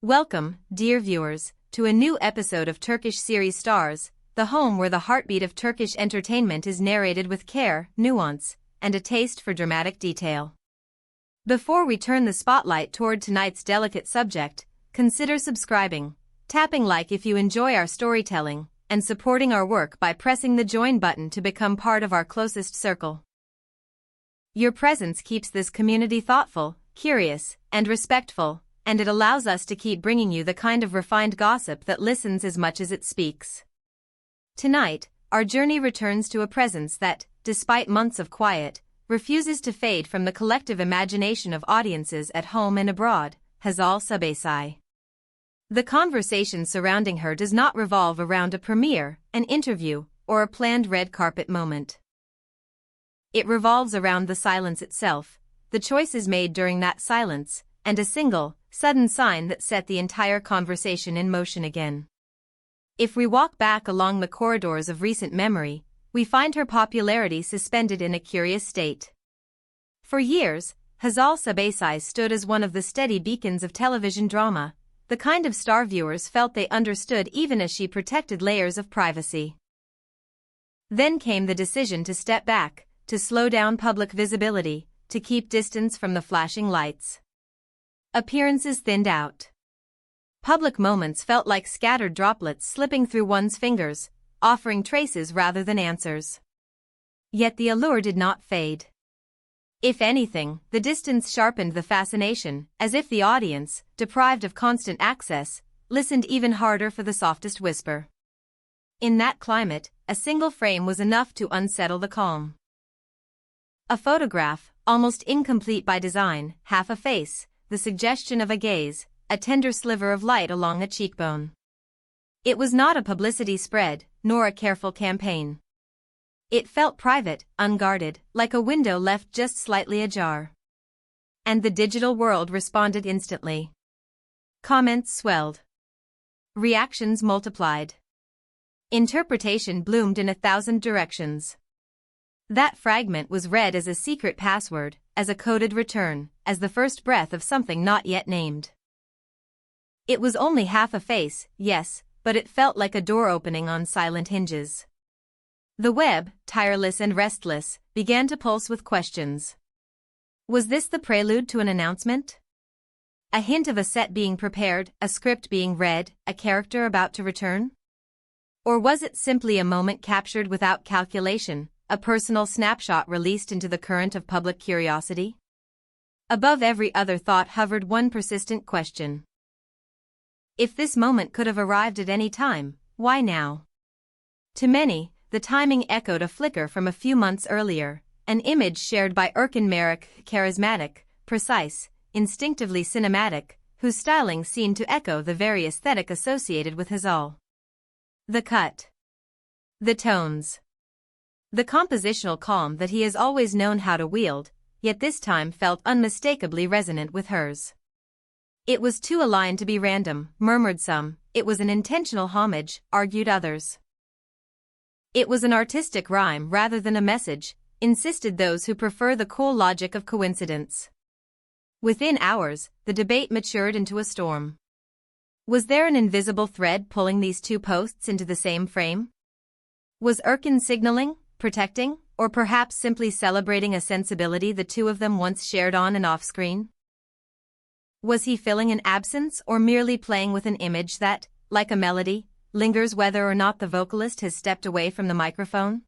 Welcome, dear viewers, to a new episode of Turkish Series Stars, the home where the heartbeat of Turkish entertainment is narrated with care, nuance, and a taste for dramatic detail. Before we turn the spotlight toward tonight's delicate subject, consider subscribing, tapping like if you enjoy our storytelling, and supporting our work by pressing the join button to become part of our closest circle. Your presence keeps this community thoughtful, curious, and respectful, and it allows us to keep bringing you the kind of refined gossip that listens as much as it speaks. Tonight, our journey returns to a presence that, despite months of quiet, refuses to fade from the collective imagination of audiences at home and abroad, Hazal Subaşı. The conversation surrounding her does not revolve around a premiere, an interview, or a planned red carpet moment. It revolves around the silence itself, the choices made during that silence, and a single, sudden sign that set the entire conversation in motion again. If we walk back along the corridors of recent memory, we find her popularity suspended in a curious state. For years, Hazal Subaşı stood as one of the steady beacons of television drama, the kind of star viewers felt they understood even as she protected layers of privacy. Then came the decision to step back, to slow down public visibility, to keep distance from the flashing lights. Appearances thinned out. Public moments felt like scattered droplets slipping through one's fingers, offering traces rather than answers. Yet the allure did not fade. If anything, the distance sharpened the fascination, as if the audience, deprived of constant access, listened even harder for the softest whisper. In that climate, a single frame was enough to unsettle the calm. A photograph, almost incomplete by design, half a face, the suggestion of a gaze, a tender sliver of light along a cheekbone. It was not a publicity spread, nor a careful campaign. It felt private, unguarded, like a window left just slightly ajar. And the digital world responded instantly. Comments swelled. Reactions multiplied. Interpretation bloomed in 1,000 directions. That fragment was read as a secret password, as a coded return, as the first breath of something not yet named. It was only half a face, yes, but it felt like a door opening on silent hinges. The web, tireless and restless, began to pulse with questions. Was this the prelude to an announcement? A hint of a set being prepared, a script being read, a character about to return? Or was it simply a moment captured without calculation, a personal snapshot released into the current of public curiosity? Above every other thought hovered one persistent question. If this moment could have arrived at any time, why now? To many, the timing echoed a flicker from a few months earlier, an image shared by Erkan, charismatic, precise, instinctively cinematic, whose styling seemed to echo the very aesthetic associated with Hazal. The cut. The tones. The compositional calm that he has always known how to wield, yet this time felt unmistakably resonant with hers. It was too aligned to be random, murmured some. It was an intentional homage, argued others. It was an artistic rhyme rather than a message, insisted those who prefer the cool logic of coincidence. Within hours, the debate matured into a storm. Was there an invisible thread pulling these two posts into the same frame? Was Erkan signaling, protecting, or perhaps simply celebrating a sensibility the two of them once shared on and off screen? Was he filling an absence or merely playing with an image that, like a melody, lingers whether or not the vocalist has stepped away from the microphone?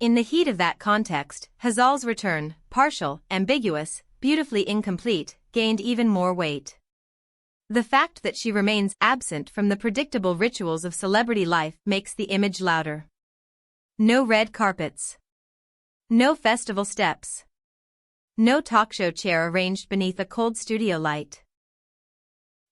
In the heat of that context, Hazal's return, partial, ambiguous, beautifully incomplete, gained even more weight. The fact that she remains absent from the predictable rituals of celebrity life makes the image louder. No red carpets. No festival steps. No talk show chair arranged beneath a cold studio light.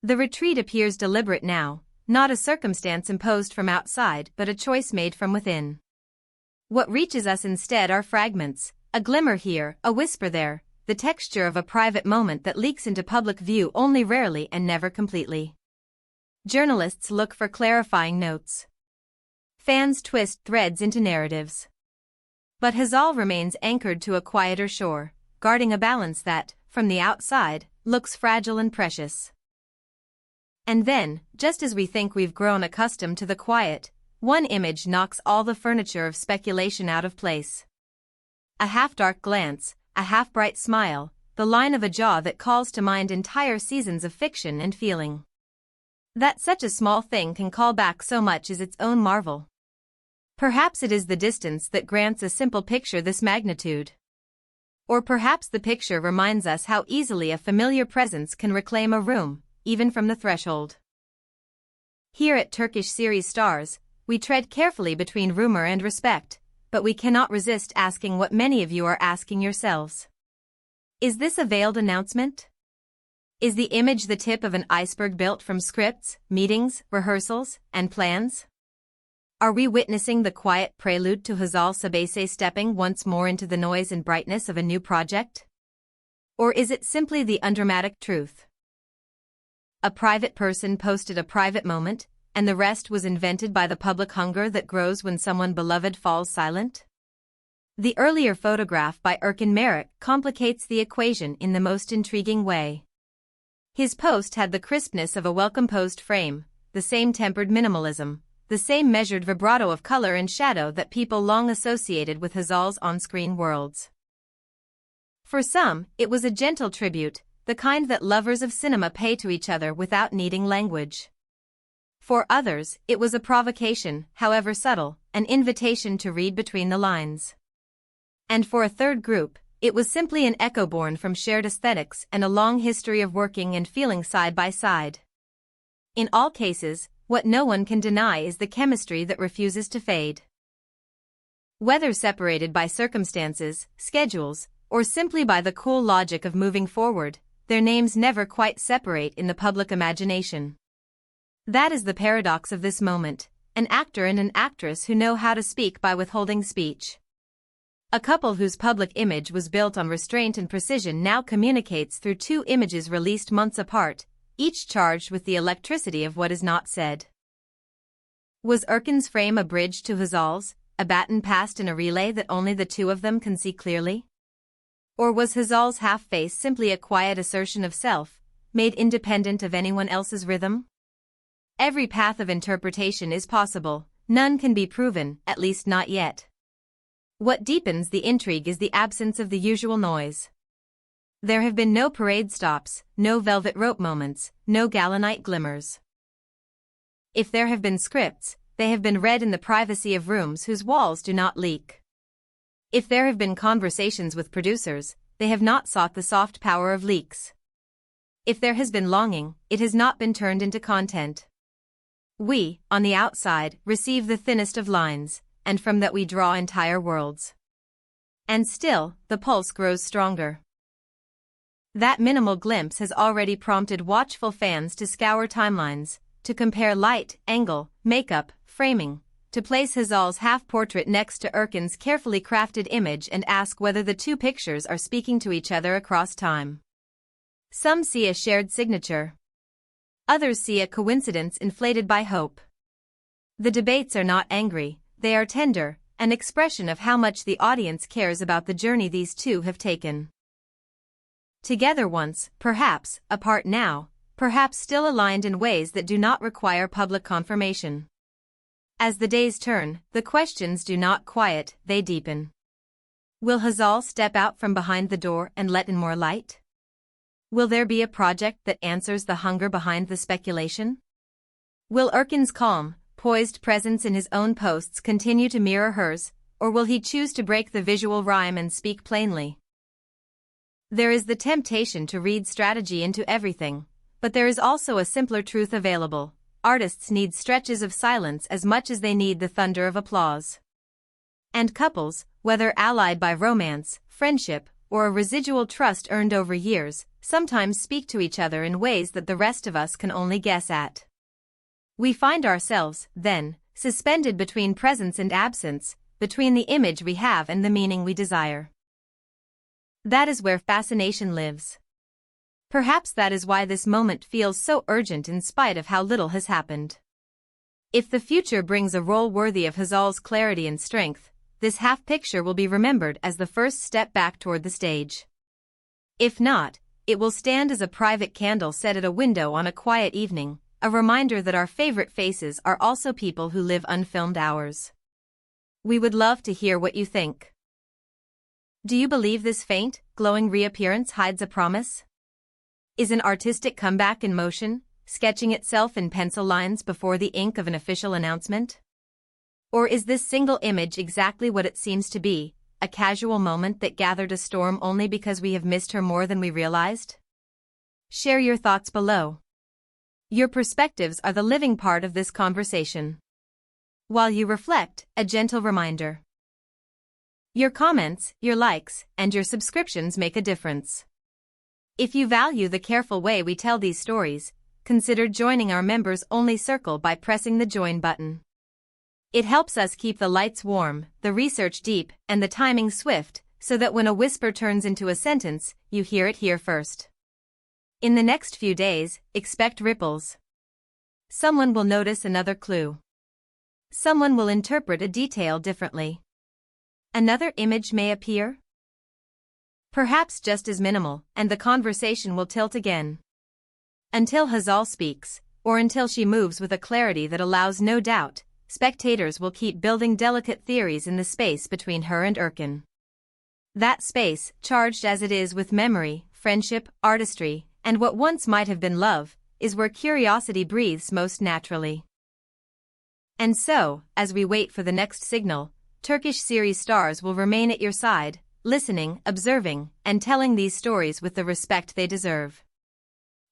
The retreat appears deliberate now, not a circumstance imposed from outside but a choice made from within. What reaches us instead are fragments, a glimmer here, a whisper there, the texture of a private moment that leaks into public view only rarely and never completely. Journalists look for clarifying notes. Fans twist threads into narratives. But Hazal remains anchored to a quieter shore, guarding a balance that, from the outside, looks fragile and precious. And then, just as we think we've grown accustomed to the quiet, one image knocks all the furniture of speculation out of place. A half-dark glance, a half-bright smile, the line of a jaw that calls to mind entire seasons of fiction and feeling. That such a small thing can call back so much is its own marvel. Perhaps it is the distance that grants a simple picture this magnitude. Or perhaps the picture reminds us how easily a familiar presence can reclaim a room, even from the threshold. Here at Turkish Series Stars, we tread carefully between rumor and respect, but we cannot resist asking what many of you are asking yourselves. Is this a veiled announcement? Is the image the tip of an iceberg built from scripts, meetings, rehearsals, and plans? Are we witnessing the quiet prelude to Hazal Subaşı stepping once more into the noise and brightness of a new project? Or is it simply the undramatic truth? A private person posted a private moment, and the rest was invented by the public hunger that grows when someone beloved falls silent? The earlier photograph by Erkan Meriç complicates the equation in the most intriguing way. His post had the crispness of a well-composed frame, the same tempered minimalism, the same measured vibrato of color and shadow that people long associated with Hazal's on-screen worlds. For some, it was a gentle tribute, the kind that lovers of cinema pay to each other without needing language. For others, it was a provocation, however subtle, an invitation to read between the lines. And for a third group, it was simply an echo born from shared aesthetics and a long history of working and feeling side by side. In all cases, what no one can deny is the chemistry that refuses to fade. Whether separated by circumstances, schedules, or simply by the cool logic of moving forward, their names never quite separate in the public imagination. That is the paradox of this moment, an actor and an actress who know how to speak by withholding speech. A couple whose public image was built on restraint and precision now communicates through two images released months apart, each charged with the electricity of what is not said. Was Erkan's frame a bridge to Hazal's, a baton passed in a relay that only the two of them can see clearly? Or was Hazal's half-face simply a quiet assertion of self, made independent of anyone else's rhythm? Every path of interpretation is possible, none can be proven, at least not yet. What deepens the intrigue is the absence of the usual noise. There have been no parade stops, no velvet rope moments, no galanite glimmers. If there have been scripts, they have been read in the privacy of rooms whose walls do not leak. If there have been conversations with producers, they have not sought the soft power of leaks. If there has been longing, it has not been turned into content. We, on the outside, receive the thinnest of lines, and from that we draw entire worlds. And still, the pulse grows stronger. That minimal glimpse has already prompted watchful fans to scour timelines, to compare light, angle, makeup, framing, to place Hazal's half-portrait next to Erkan's carefully crafted image and ask whether the two pictures are speaking to each other across time. Some see a shared signature. Others see a coincidence inflated by hope. The debates are not angry, they are tender, an expression of how much the audience cares about the journey these two have taken. Together once, perhaps, apart now, perhaps still aligned in ways that do not require public confirmation. As the days turn, the questions do not quiet, they deepen. Will Hazal step out from behind the door and let in more light? Will there be a project that answers the hunger behind the speculation? Will Erkan's calm, poised presence in his own posts continue to mirror hers, or will he choose to break the visual rhyme and speak plainly? There is the temptation to read strategy into everything, but there is also a simpler truth available. Artists need stretches of silence as much as they need the thunder of applause. And couples, whether allied by romance, friendship, or a residual trust earned over years, sometimes speak to each other in ways that the rest of us can only guess at. We find ourselves, then, suspended between presence and absence, between the image we have and the meaning we desire. That is where fascination lives. Perhaps that is why this moment feels so urgent in spite of how little has happened. If the future brings a role worthy of Hazal's clarity and strength, this half-picture will be remembered as the first step back toward the stage. If not, it will stand as a private candle set at a window on a quiet evening, a reminder that our favorite faces are also people who live unfilmed hours. We would love to hear what you think. Do you believe this faint, glowing reappearance hides a promise? Is an artistic comeback in motion, sketching itself in pencil lines before the ink of an official announcement? Or is this single image exactly what it seems to be, a casual moment that gathered a storm only because we have missed her more than we realized? Share your thoughts below. Your perspectives are the living part of this conversation. While you reflect, a gentle reminder. Your comments, your likes, and your subscriptions make a difference. If you value the careful way we tell these stories, consider joining our members-only circle by pressing the join button. It helps us keep the lights warm, the research deep, and the timing swift, so that when a whisper turns into a sentence, you hear it here first. In the next few days, expect ripples. Someone will notice another clue. Someone will interpret a detail differently. Another image may appear. Perhaps just as minimal, and the conversation will tilt again. Until Hazal speaks, or until she moves with a clarity that allows no doubt, spectators will keep building delicate theories in the space between her and Erkan. That space, charged as it is with memory, friendship, artistry, and what once might have been love, is where curiosity breathes most naturally. And so, as we wait for the next signal, Turkish series stars will remain at your side, listening, observing, and telling these stories with the respect they deserve.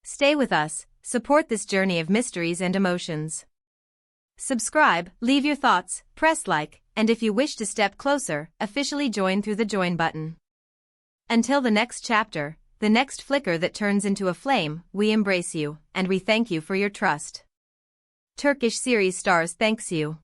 Stay with us, support this journey of mysteries and emotions. Subscribe, leave your thoughts, press like, and if you wish to step closer, officially join through the join button. Until the next chapter, the next flicker that turns into a flame, we embrace you, and we thank you for your trust. Turkish series stars thanks you.